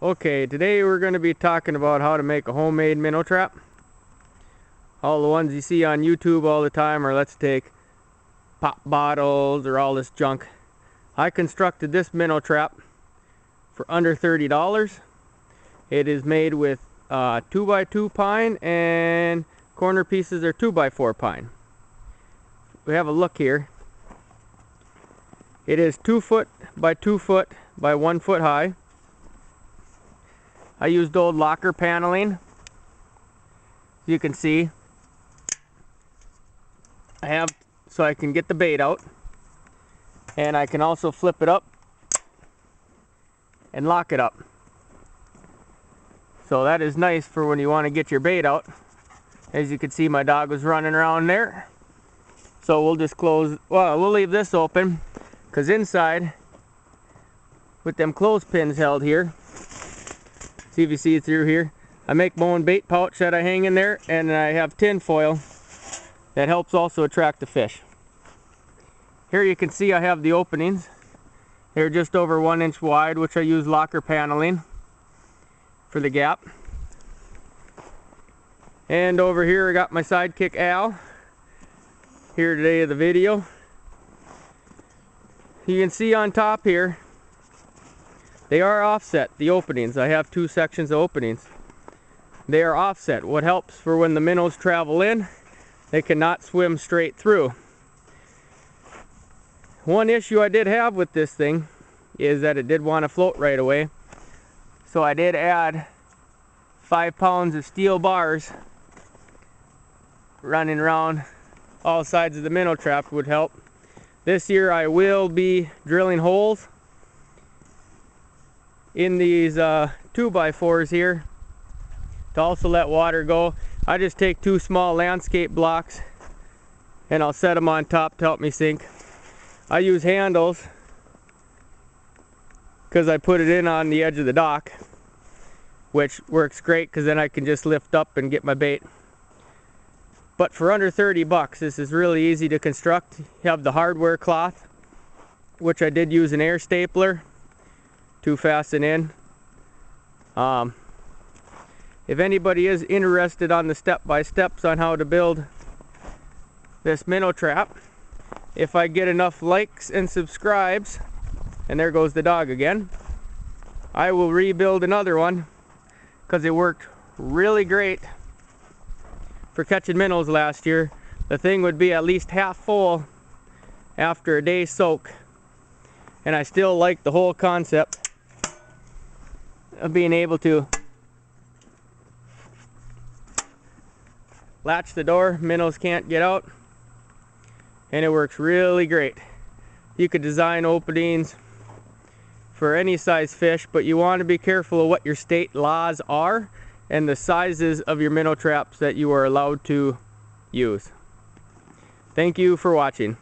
Okay, today we're going to be talking about how to make a homemade minnow trap. All the ones you see on YouTube all the time are let's take pop bottles or all this junk. I constructed this minnow trap for under $30. It is made with 2x2 pine and corner pieces are 2x4 pine. We have a look here. It is 2 foot by 2 foot by 1 foot high. I used old locker paneling. As you can see, I have so I can get the bait out, and I can also flip it up and lock it up. So that is nice for when you want to get your bait out. As you can see, my dog was running around there. So we'll just we'll leave this open, because inside, with them clothespins held here, see if you see it through here, I make my own bait pouch that I hang in there, and I have tin foil that helps also attract the fish. Here you can see I have the openings. They're just over 1 inch wide, which I use locker paneling for the gap. And over here I got my sidekick Al here today of the video. You can see on top here, they are offset, the openings. I have 2 sections of openings. They are offset. What helps for when the minnows travel in, they cannot swim straight through. One issue I did have with this thing is that it did want to float right away. So I did add 5 pounds of steel bars running around all sides of the minnow trap would help. This year I will be drilling holes in these 2x4s here to also let water go. I just take 2 small landscape blocks and I'll set them on top to help me sink. I use handles because I put it in on the edge of the dock, which works great because then I can just lift up and get my bait. But for under 30 bucks, this is really easy to construct. You have the hardware cloth, which I did use an air stapler to fasten in. If anybody is interested on the step-by-steps on how to build this minnow trap, if I get enough likes and subscribes, and there goes the dog again, I will rebuild another one because it worked really great for catching minnows last year. The thing would be at least half full after a day's soak, and I still like the whole concept of being able to latch the door, minnows can't get out, and it works really great. You could design openings for any size fish, but you want to be careful of what your state laws are and the sizes of your minnow traps that you are allowed to use. Thank you for watching.